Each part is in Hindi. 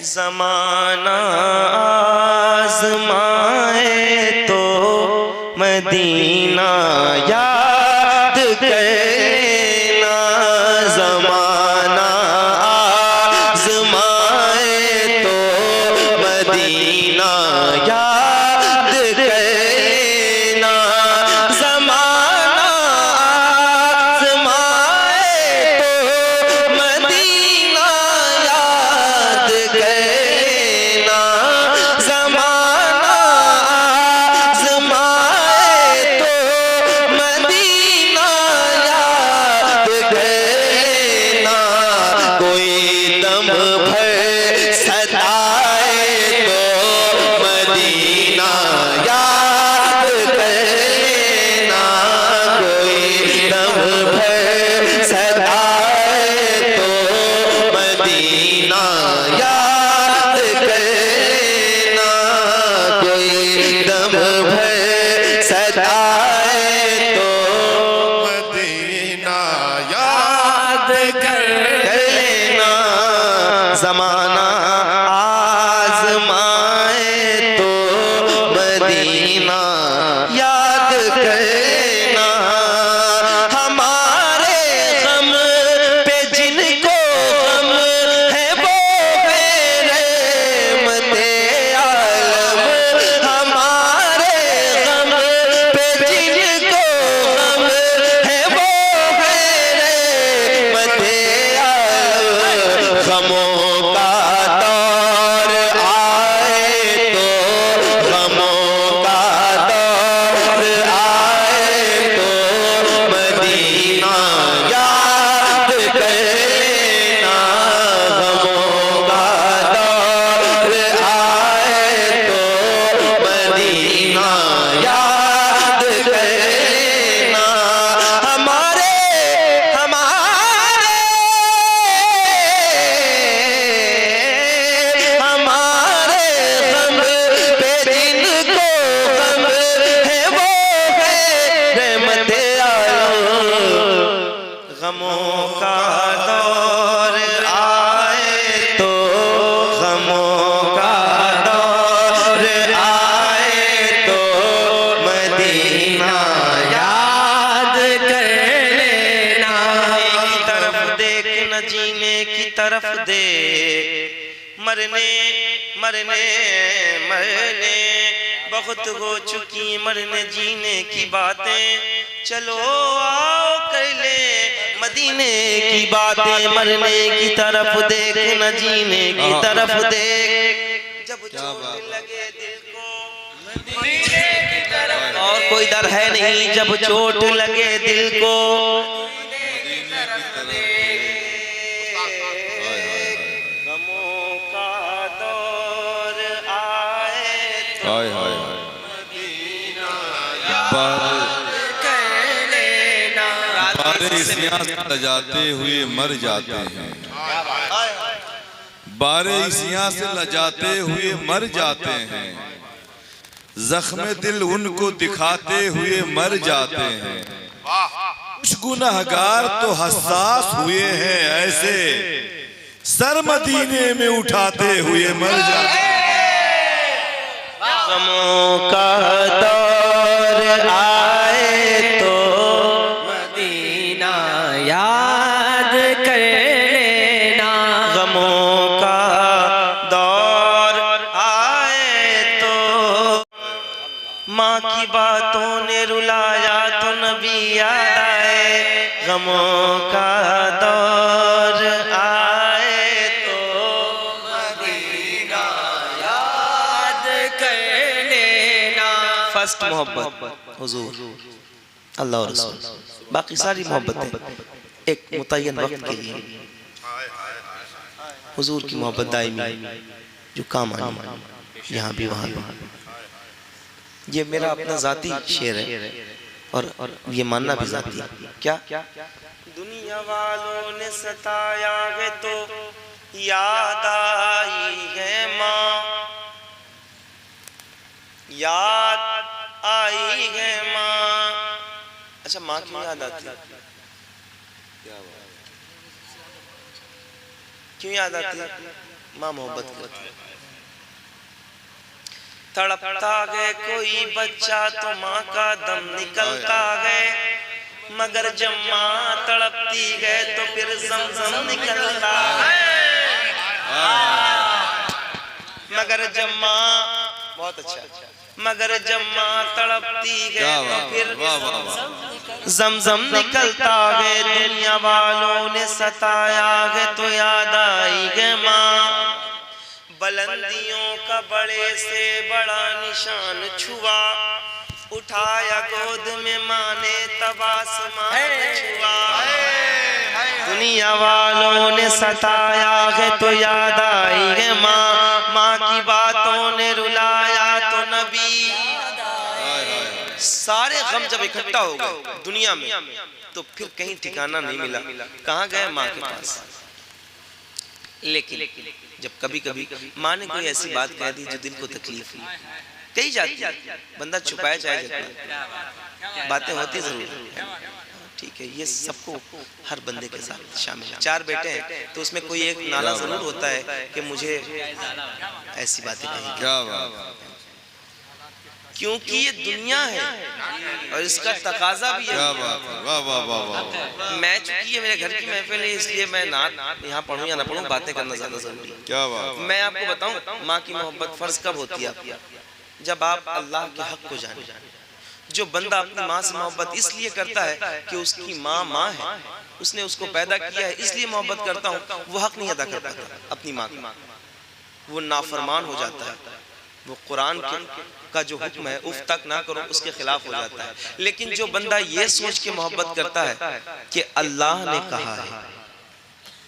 ज़माना आज़माए तो मदीना याद कर लेना। ज़माना आज़माए तो मदीना याद कर लेना। ज़माना आज़माए तो मदीना याद कर लेना। ज़माना आज़माए तो मदीना याद कर लेना। कोई दम भर सताए तो मदीना याद कर लेना। कोई दम भर सताए तो मदीना याद कर लेना। कोई दम भर सताए तो मदीना याद कर लेना। ज़माना आज़माए तो मदीना याद करना। हमारे गम पे जिनको गम है वो है रहमते आलम। हमारे गम पे जिनको गम है वो है रहमते आलम। गमों का दौर आए तो गमों का दौर आए तो मदीना याद कर लेना। गमों का दौर आए तो मदीना याद कर लेना। हमारे हमारे गम पे जिनको गम है वो है रहमते आलम। गमों का दौर आए तो गमों का दौर आए तो मदीना याद कर लेना। की तरफ देख न जीने की तरफ देख। मरने मरने मरने बहुत हो चुकी मरने जीने की बातें। चलो आओ कर ले मदीने की बातें। मरने की तरफ देख न जीने की तरफ देख। जब चोट लगे दिल को मदीने की तरफ और कोई डर है नहीं। जब चोट लगे दिल को गमों का दौर आए तो हाय हाय हाय बारिशियां लजाते हुए मर जाते हैं। बारिशियां से लजाते हुए मर जाते हैं। जख्म दिल उनको दिखाते हुए मर जाते हैं। कुछ गुनहगार तो हसास हुए हैं ऐसे सर मदीने में उठाते हुए मर जाते हैं। गमों का दौर आए तो मदीना याद कर लेना। गमों का दौर आए तो माँ की बातों ने रुलाया तो नबी याद आए। गमों का दौर आए तो मदीना याद कर लेना। फर्स्ट मोहब्बत हुजूर अल्लाह और रसूल। बाकी सारी मोहब्बतें एक मुतय्यन वक्त के लिए। हुजूर की मोहब्बत दायमी जो काम आनी यहाँ भी वहाँ भी। ये मेरा अपना जाती शेर है और ये मानना भी जाती है। क्या दुनिया वालों ने सताया है तो याद आई है माँ। याद आई है माँ। अच्छा माँ की याद आती है। क्यों याद आती है? माँ मोहब्बत करती है। तड़पता है कोई बच्चा तो माँ का दम निकलता है, मगर जब माँ तड़पती है तो फिर ज़मज़म निकलता है। मगर जब माँ, बहुत अच्छा, मगर जब माँ तड़पती है तो फिर ज़मज़म निकलता है। दुनिया वालों ने सताया है तो याद आई है माँ, बुलंदियों का बड़े से बड़ा निशान छुआ, उठाया गोद में माँ ने तब आसमान छुआ। दुनिया वालों ने सताया है तो याद आई है माँ, माँ की बातों ने रुलाया तो नबी। सारे गम जब इकट्ठा हो गए दुनिया में तो फिर कहीं ठिकाना नहीं मिला, कहाँ गए माँ के पास। लेकिन जब कभी कभी माँ ने कोई ऐसी बात कह दी जो दिल को तकलीफ हुई, कही जाती है, बंदा छुपाया चाहे बातें होती जरूर, ठीक है, ये सबको हर बंदे के साथ शामिल है। 4 बेटे हैं तो उसमें कोई एक नाला जरूर होता है कि मुझे ऐसी बातें कही, क्या बात, क्योंकि ये दुनिया है और इसका तकाजा भी है। क्या बात, वाह वाह वाह वाह। मैं चूंकि ये मेरे घर की महफिल है इसलिए मैं नात यहाँ पढ़ूं या ना पढ़ूं, बातें करना ज्यादा जरूरी है। क्या बात, मैं आपको बताऊं माँ की मोहब्बत फर्ज कब होती है, जब आप अल्लाह के हक को जाने। जो बंदा अपनी माँ से मोहब्बत इसलिए करता है कि उसकी माँ माँ है, उसने उसको पैदा किया है, इसलिए मोहब्बत करता हूँ, वो हक नहीं अदा कर पाता अपनी माँ का, वो नाफरमान हो जाता है, वो कुरान का जो हुक्म है उफ तक ना करो उसके खिलाफ हो जाता है। लेकिन जो बंदा ये सोच के मोहब्बत करता है कि अल्लाह ने कहा है,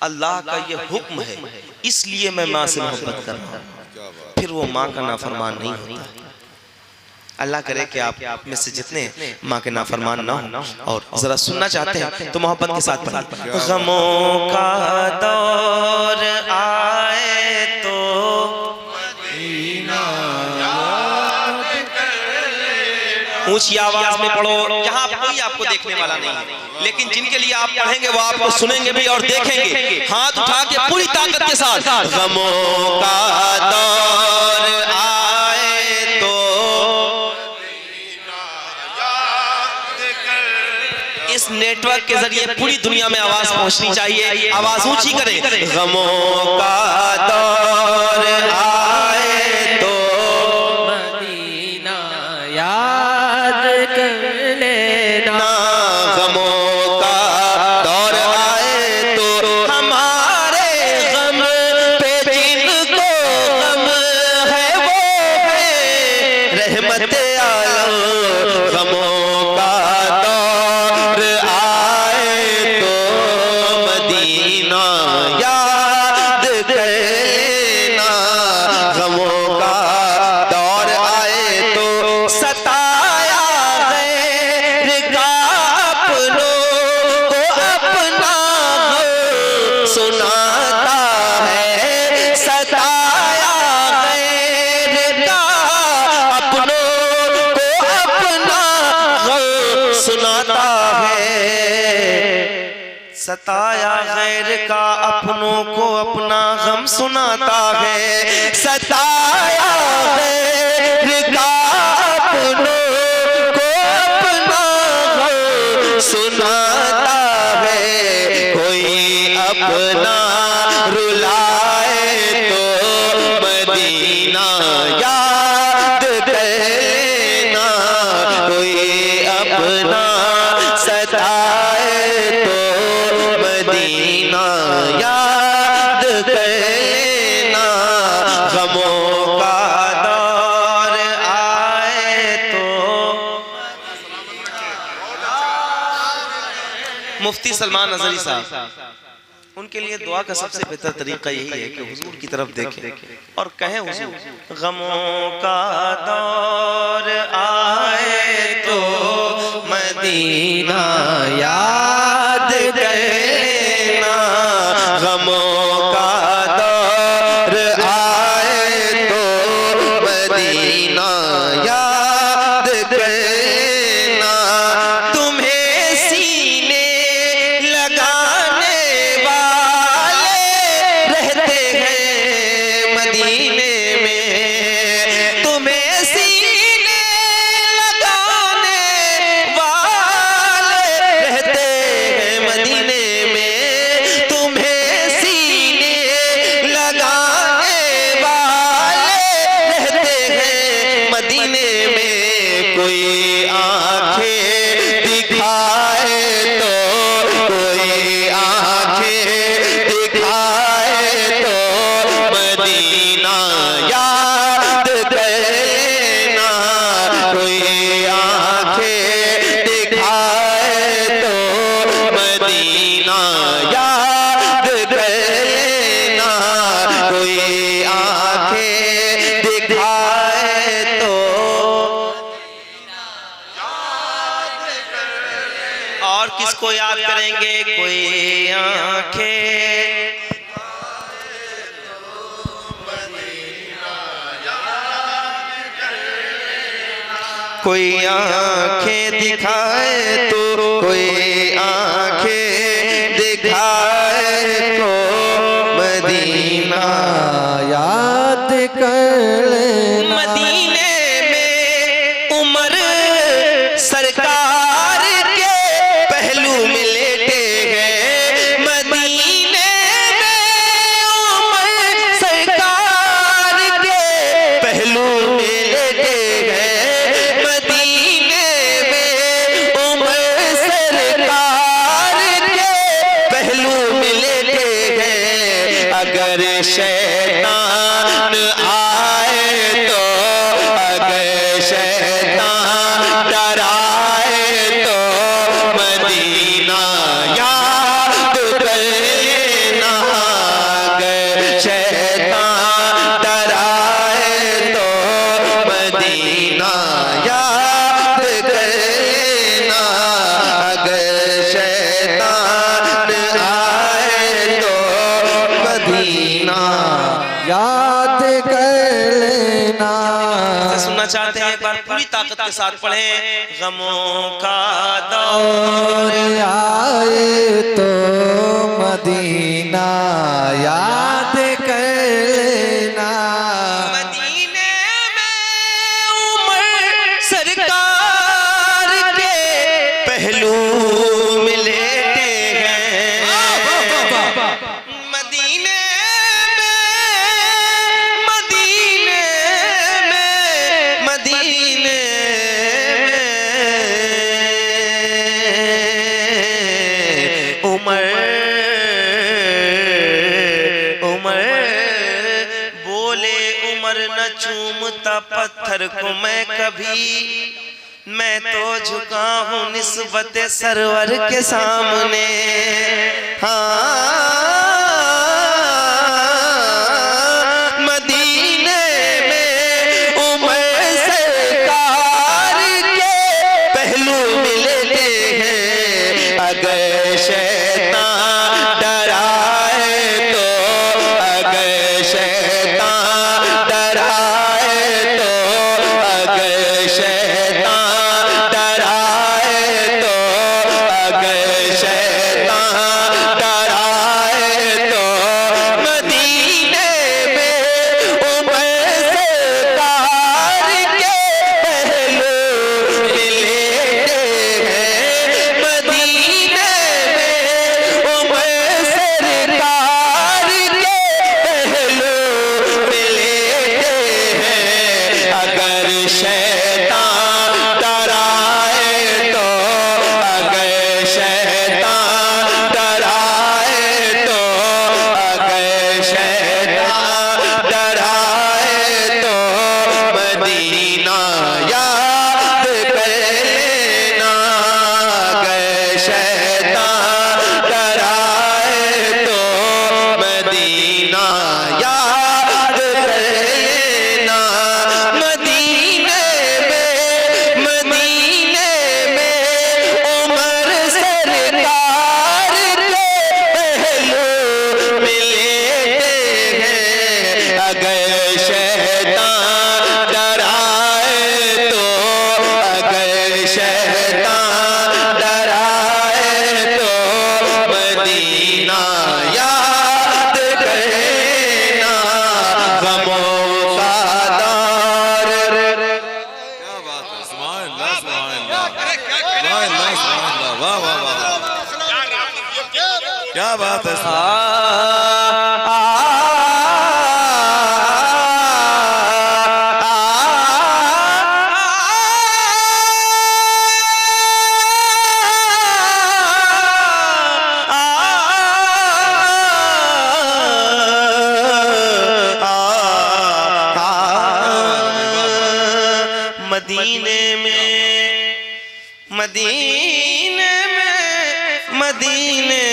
अल्लाह का ये हुक्म है, इसलिए मैं माँ से मोहब्बत कर रहा हूँ, फिर वो माँ का नाफरमान नहीं होता। अल्लाह करे कि आप में से जितने माँ के नाफरमान ना हो और जरा सुनना चाहते हैं तो मोहब्बत के साथ पढ़िए। गमों का दौर आए तो ऊंची आवाज में पढ़ो, यहाँ कोई आपको देखने वाला नहीं है, लेकिन जिनके लिए आप पढ़ेंगे वो आपको सुनेंगे भी और देखेंगे। हाथ उठा के पूरी ताकत के साथ, गमों का दौर आए तो इस नेटवर्क के जरिए पूरी दुनिया में आवाज पहुंचनी चाहिए, आवाज ऊंची करें। गमों का दौर आए तो सताया गैर का अपनों को अपना गम सुनाता है, सताया गैर का अपनों को अपना गम सुनाता है। कोई अपना रुलाए तो मदीना याद करना, कोई अपना सताए तो मदीना याद करना। गमों का दौर आए तो मुफ्ती सलमान नजरी साहब, उनके लिए दुआ का सबसे बेहतर तरीका यही है कि हुजूर की तरफ देखें और कहें, हुजूर गमों का दौर आए तो मदीना याद करना, गमों का दौर आए तो मदीना याद करना। तुम्हें सीने लगाने वाले रहते हैं मदीने में, तुम्हें सीने लगाने वाले रहते हैं मदीने में, तुम्हें सीने लगाने वाले रहते हैं मदीने में। कोई आंखें दिखाए तो, कोई आंखें दिखाए तो मदीना याद करना, कोई आंखें दिखाए तो मदीना याद करना, कोई आंखें दिखाए तो। और किसको याद करेंगे? कोई आंखें कोई आंखें दिखाए तो, कोई आंखें दिखाए तो मदीना याद कर लेना। मदीने में उमर सरकार के पहलू में लेटे हैं, मदीने में उमर सरकार के पहलू में लेटे हैं, मदीने में उमर सरकार के पहलू में लेटे हैं। अगर शैतान आए तो, अगर शैतान डराए तो मदीना याद कर लेना, अगर शैतान डराए तो मदीना याद कर लेना, अगर शैतान आए तो मदीना याद कर लेना। सुनना चाहते हैं? एक बार पूरी ताकत के साथ पढ़ें। गमों का दौर और आए तो मदीना याद कर लेना। मदीने में उमर सरकार के पहलू में लेटे हैं, मदीने में, मदीने में, मदीने में उमर, उमर बोले उमर न चूमता पत्थर को मैं कभी, मैं तो झुका हूँ निस्बत सरवर के सामने। हाँ मदीने में उमर सरकार के पहलू में लेटे हैं। अगर शैतान डराए तो, अगर शैतान डराए तो, अगर शैतान डराए तो, अगर शैतान डराए क्या बात है। मदीने में मदीने में मदीने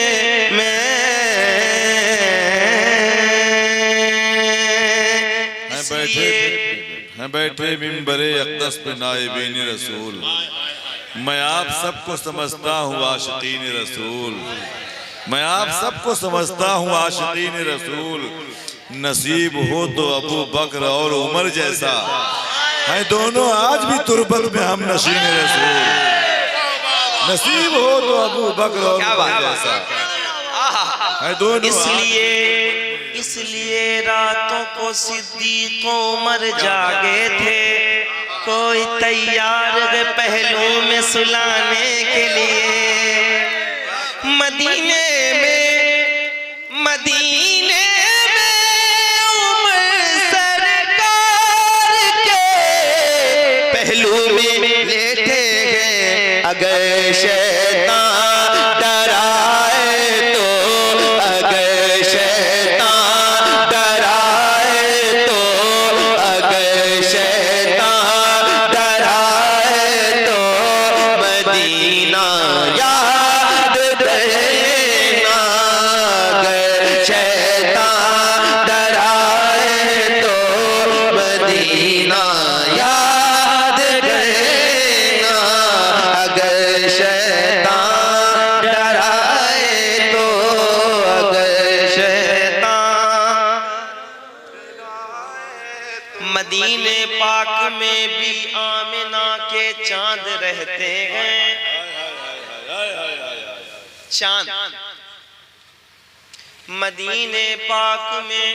में बैठे मिंबरे अक़दस पे नाइबीन रसूल, मैं आप सबको समझता हूँ आशिकीन रसूल, मैं आप सबको समझता हूँ आशिकीन रसूल। नसीब हो तो अबू बकर और उमर जैसा है, दोनों आज भी तुरबत में हम नशीन रसूल। नसीब हो तो अबू बकर और उमर जैसा है, दोनों। इसलिए रातों को सिद्दीक़ उमर जागे थे, कोई तैयार वे पहलू में सुलाने के लिए। मदीने में उमर सरकार के पहलू में लेटे हैं। अगर शैतान डराए तो, अगर शैतान डराए तो, अगर शैतान डराए तो मदीना याद करना। अगर शैतान डराए तो मदीना याद करना। अगर शैतान डराए तो, अगर शैतान। मदीने पाक में भी आमिना के चांद रहते हैं, चांद। मदीने पाक में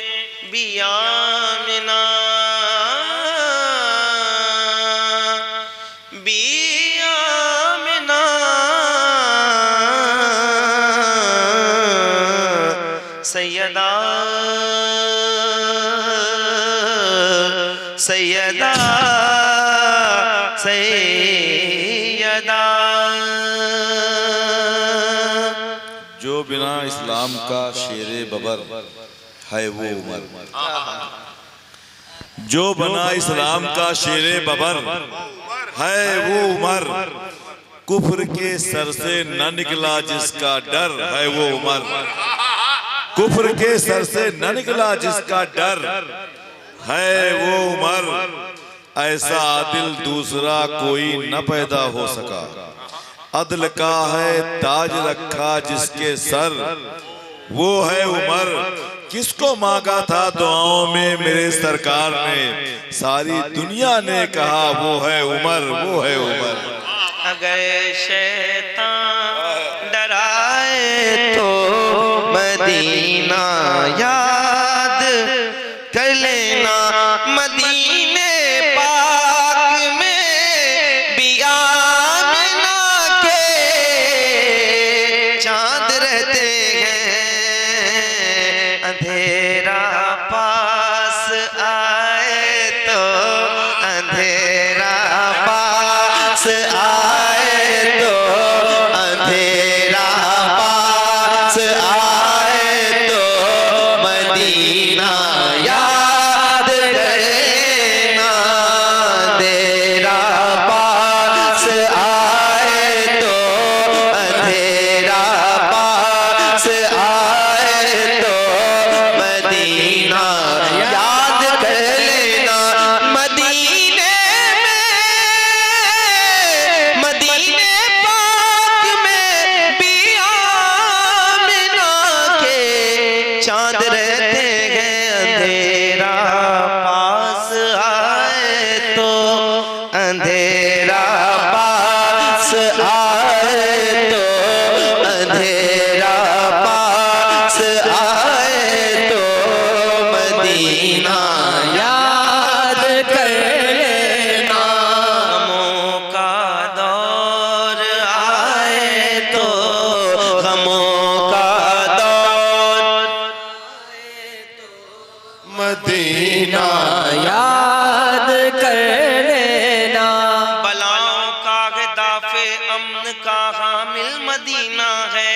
भी आमिना सैयदा सैयदा सैयदा। जो बिना इस्लाम का शेरे बबर है वो उमर, जो बना इस्लाम का शेरे बबर है वो उमर। कुफ्र के सर से न निकला जिसका डर है वो उमर, कुफ्र के सर से न निकला जिसका डर है वो उमर। ऐसा आदिल दूसरा कोई न पैदा हो सका, अदल का है ताज रखा जिसके सर वो है उमर। किसको मांगा था दुआओं में मेरे सरकार ने, सारी दुनिया ने कहा वो है उमर, वो है उमर। अगर शैतान डराए तो मदीना याद कर लेना। मदीने पाक में भी आमिना के चांद रहते हैं। अंधेरा पास आए तो, अंधेरा पास आए तो, अंधेरा पास आए तो मदीना याद कर लेना। बलाओं का दाफे अमन का हामिल मदीना है।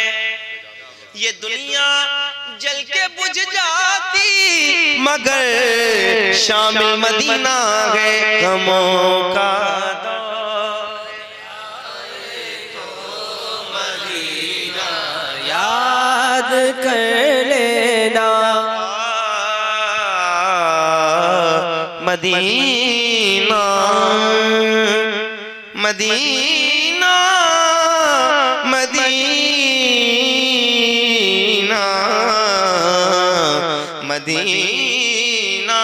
ये दुनिया जल के बुझ जाती मगर शामिल मदीना है। गमों का याद कर लेना। Medina Medina Medina Medina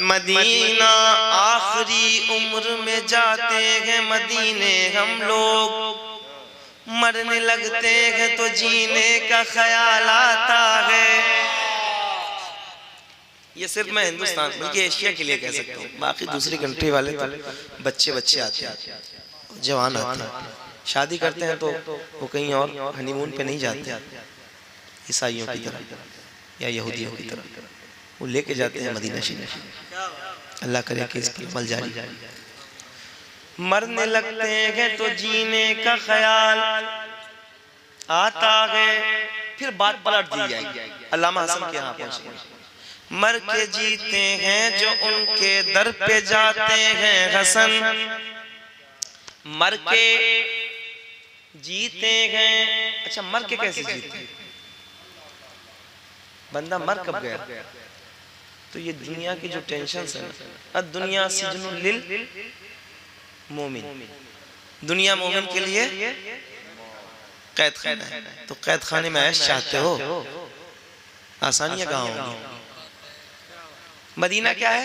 Medina आखिरी उम्र में जाते हैं मदीने हम लोग। मरने लगते हैं तो जीने का ख्याल आता है। ये सिर्फ मैं हिंदुस्तान बल्कि एशिया के लिए कह सकता हूँ। बाकी दूसरी कंट्री वाले तो बच्चे आते हैं, जवान आते हैं, शादी करते हैं तो वो कहीं और हनीमून पे नहीं जाते ईसाइयों की तरह या यहूदियों की तरह। वो लेके जाते हैं मदीना शरीफ। अल्लाह करे कि इस पर अमल जारी। मरने लगते हैं तो जीने का ख्याल आता है। फिर बात पलट दी जाएगी। अल्लामा हसन के यहाँ पहुंचे। मर के जीते हैं जो उनके दर पे जाते हैं हसन। मर के जीते हैं। अच्छा, मर के कैसे जीते? बंदा मर कब गया? तो ये दुनिया की जो टेंशन है ना, दुनिया सिजनुल लिल मोमिन, दुनिया मोमिन के लिए कैद खाना है। तो कैद खाने में ऐश चाहते हो, आसानियां कहाँ होंगी? मदीना क्या है?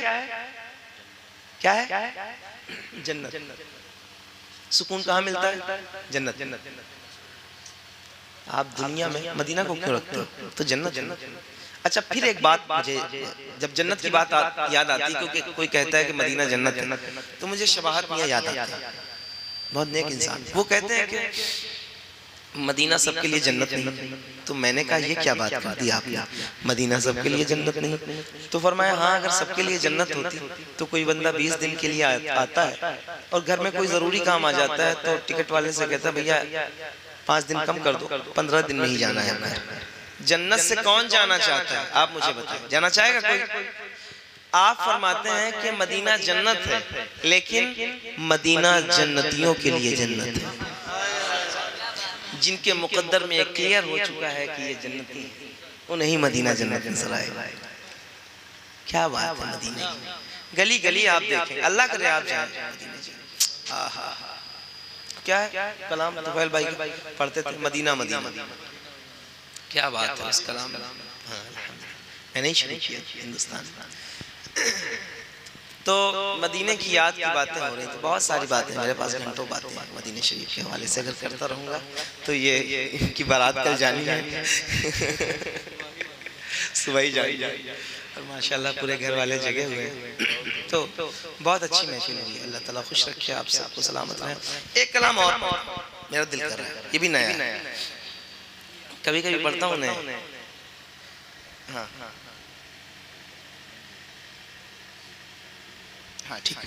क्या है? जन्नत। सुकून कहाँ मिलता है? जन्नत। आप दुनिया में मदीना को क्यों रखते हो? तो जन्नत। अच्छा, फिर एक बात मुझे जब जन्नत की बात याद आती, क्योंकि कोई कहता है कि मदीना जन्नत है, तो मुझे शबाहत मियां याद आती है। बहुत नेक इंसान। वो कहते हैं कि मदीना सबके लिए जन्नत नहीं। तो मैंने कहा ये क्या बात कर दी आपने, मदीना सबके लिए जन्नत नहीं? तो फरमाया हाँ, अगर सबके लिए जन्नत होती तो कोई बंदा 20 दिन के लिए आता है और घर में कोई ज़रूरी काम आ जाता है तो टिकट वाले से कहता है भैया 5 दिन कम कर दो, 15 दिन में ही जाना है घर। जन्नत से कौन जाना चाहता है? आप मुझे बताएं, जाना चाहेगा कोई? आप फरमाते हैं कि मदीना जन्नत है, लेकिन मदीना जन्नतियों के लिए जन्नत है, जिनके मुकद्दर में एक क्लियर हो चुका है कि ये जन्नती है, उन्हें मदीना जन्नत नजर आएगा। क्या बात है मदीने की। गली गली आप देखें, अल्लाह करे आप जाएं मदीने। आहा, क्या है कलाम तुफैल भाई पढ़ते थे, मदीना मदीना। क्या बात है उस कलाम में। मैंने ही शुरू किया हिंदुस्तान। तो मदीने की याद की बातें हो रही थी। बहुत सारी बातें, मेरे पास घंटों बातें हैं मदीने शरीफ के हवाले से। अगर करता रहूँगा तो ये इनकी बारात कल जानी है, सुबह ही जानी। और माशाल्लाह पूरे घर वाले जगे हुए हैं। तो बहुत अच्छी महफिल हुई। अल्लाह ताला खुश रखे, आप सबको सलामत रहे। एक कलाम और मेरा दिल कर रहा है, ये भी नया है, कभी कभी पढ़ता हूँ नया। हाँ हाँ, ठीक है।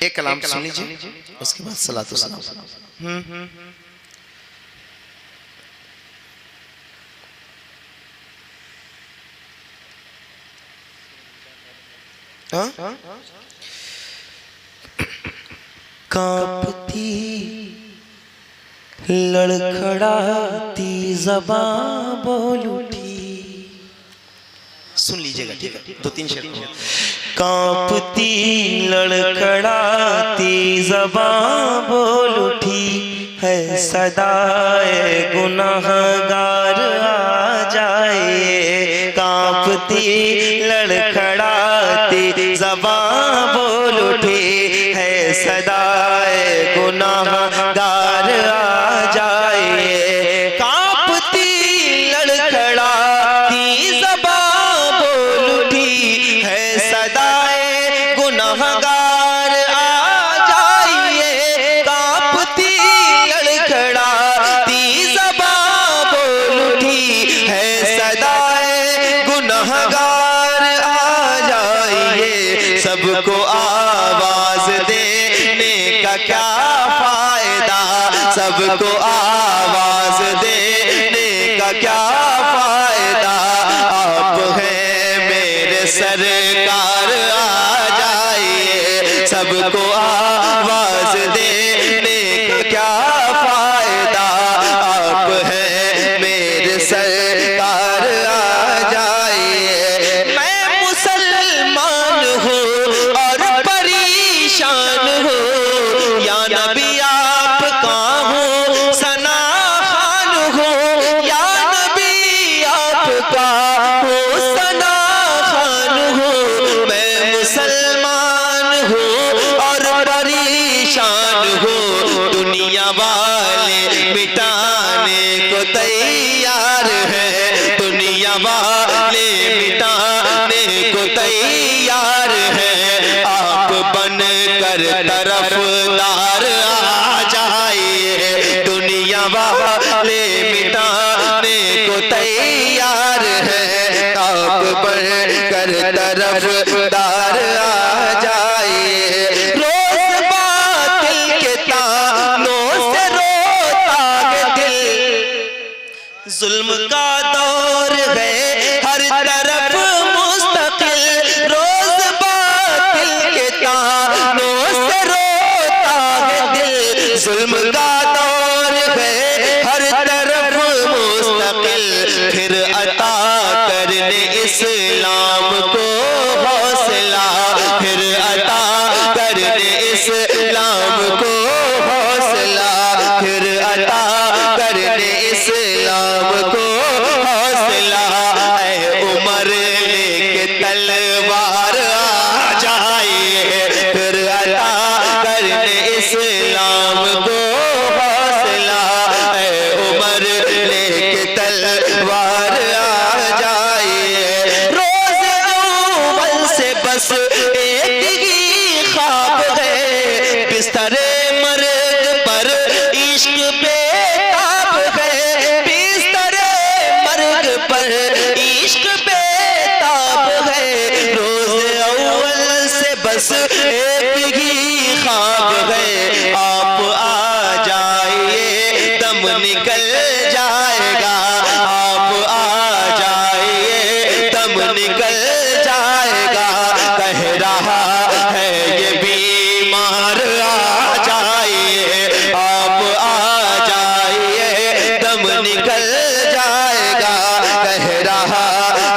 एक कलाम सुन लीजिए, उसके बाद सलातो सलाम। कांपती लड़खड़ाती ज़बां बोल उठी। सुन लीजिएगा, ठीक है? 2-3 शेर। कांपती लड़खड़ाती ज़बां बोल उठी है, सदाए गुनाहगार आ जाए। कांपती लड़खड़ाती ज़बां बोल उठी है, सदाए गुनाहगार आ जाए। कांपती लड़खड़ाती ज़बां बोल उठी है, सदाए गुनाहगार आ जाइए। कांपती लड़खड़ाती ज़बां बोल उठी है, सदाए गुनाहगार सबको आवाज देने का क्या फायदा, आप हैं मेरे सरकार आ जाइए, सबको आवाज देने का क्या फायदा, आप हैं मेरे सरकार आ जाइए। मैं मुसलमान हूँ और परेशान हूँ, या नबी आपका हूँ सना खान हूँ, या नबी आपका हूँ सना खान हूँ। मैं मुसलमान हूँ और परेशान हूँ, दुनिया वाले मिटाने को तैयार है, दुनिया वाले मिटाने को तैयार है, आप बन कर तरफदार आ जाइए, दुनिया वाले मिटाने को तैयार है, आप बन कर तरफदार आ जाइए। रोज बातिल के तानों से रोता है दिल, जुल्म का दौर है हर तरफ मुस्तकिल, रोज बातिल के तानों से रोता है दिल, जुल्म का दौर है हर तरफ मुस्तकिल, फिर अता करने इस्लाम को हौसला, फिर अता करने इस्लाम को हौसला, फिर अता करने इस्लाम को हौसला। ऐ उमर लेके तलवार आ जाइए, फिर अता करने इस्लाम को हौसला, ऐ उमर लेके तलवार आ जाइए। रोज़ अव्वल से बस एक ही ख्वाब है, बिस्तरे मर्ग पर इश्क बेताब है, बिस्तरे मर्ग पर इश्क बेताब है। रोज़ अव्वल से बस एक ही ख्वाब है, आप आ जाइए दम निकल जाएगा, आप आ जाइए दम निकल जाएगा। कह रहा है ये बीमार आ जाइए, आप आ जाइए दम निकल जाएगा। कह रहा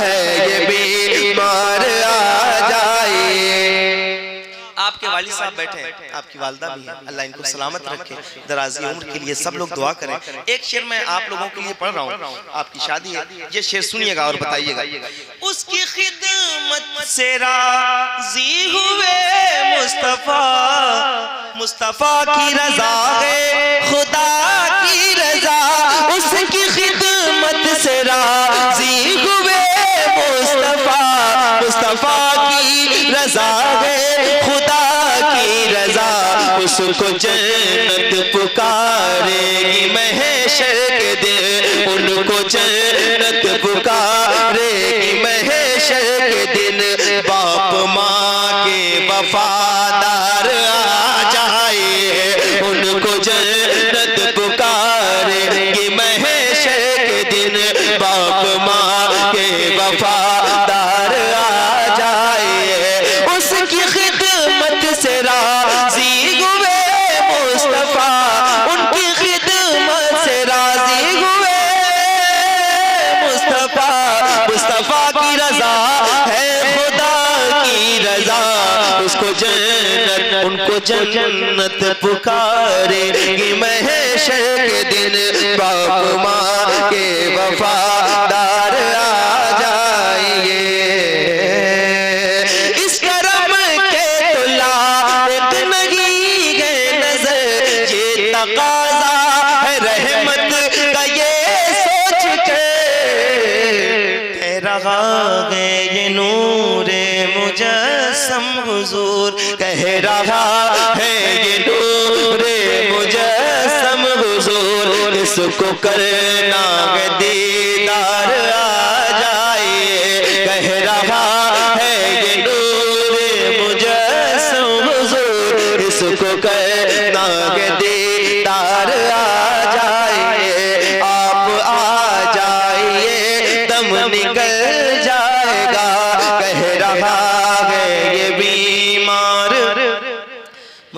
है ये बीमार आ जाइए। आपके वालिद साहब बैठे हैं, आपकी वालदा भी है, अल्लाह इनको सलामत रखे, दराज़ी उम्र के लिए सब लोग दुआ करें। एक शेर मैं आप लोगों के लिए पढ़ रहा हूँ, आपकी शादी है, ये शेर सुनिएगा और बताइएगा। उसकी खिदमत से राज़ी हुए मुस्तफ़ा, मुस्तफ़ा की रज़ा है खुदा की रज़ा, उसकी खिदमत से राज़ी हुए मुस्तफ़ा, मुस्तफ़ा की रज़ा है खुदा की रज़ा, उसको जन्नत पुकारेगी महशर के दिन, उनको जन्नत पुकारेगी महशर के दिन। बाप माँ के वफादार आ जाइए, उनको जन्नत पुकारेगी महशर के दिन, बाप माँ के वफादार आ जाइए। उसकी खिदमत से राज़ी हुए मुस्तफ़ा, उनकी खिदमत से राज़ी हुए मुस्तफ़ा, मुस्तफ़ा की रज़ा है खुदा की रज़ा, उसको जन्नत, उनको जन्नत पुकारेगी महशर के दिन, बाप माँ के वफादार आ जाएंगे। इस करम के तो लायक नहीं है नजर, ये तकाज़ा है रहमत का ये सोच के, कह रहा है ये नूरे मुजस्सम हुजूर, कह रहा है ये नूरे मुजस्सम हुजूर, इसको करना है दीदार आ जाइए। कह रहा है ये नूरे मुजस्सम हुजूर, इसको करना है दीदार आ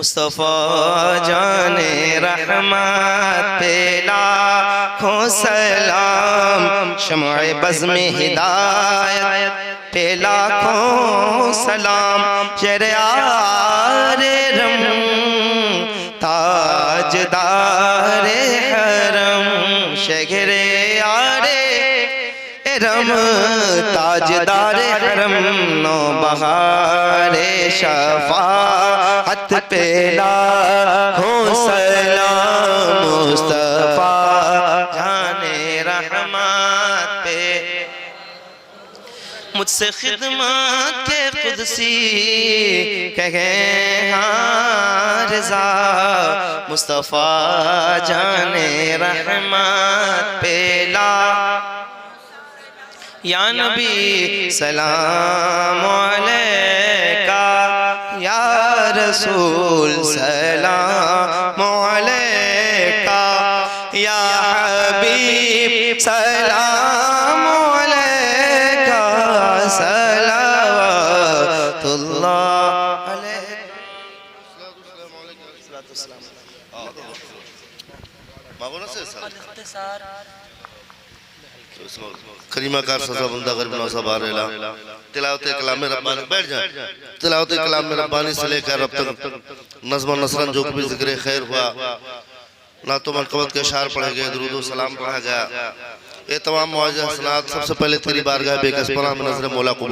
मुस्तफ़ा जाने रहमत पे लाखों सलाम, शम्अ बज़्म हिदायत पे लाखों सलाम, शहरयारे रम ताजदारे हरम, शहरयारे रम ताजदारे हरम, नो बहारे शफाअत पे लाखों सलाम, मुस्तफ़ा जाने रहमत पे। मुझसे खिदमत के कुदसी कहे हाँ रज़ा, मुस्तफ़ा जाने रहमत पे ला। या नबी सलाम अलैका, या रसूल सलाम अलैका, या हबीब सलाम अलैका, सलावतुल्लाह अलैका। करीमाकार सजा बंदा गरीब नौसा बारेला तिलावत कलाम रब्बानी बैठ जाए। तिलावत कलाम रब्बानी से लेकर अब तक नज़्म नसरन जो भी जिक्र खैर हुआ, ना तो मनकबत के अशार पढ़े गए, दुरूद व सलाम पढ़ा गया, ये तमाम मुआज़ हसनात सबसे पहले तेरी बारगाह बेकस पनाह में नज़र मौला कबूल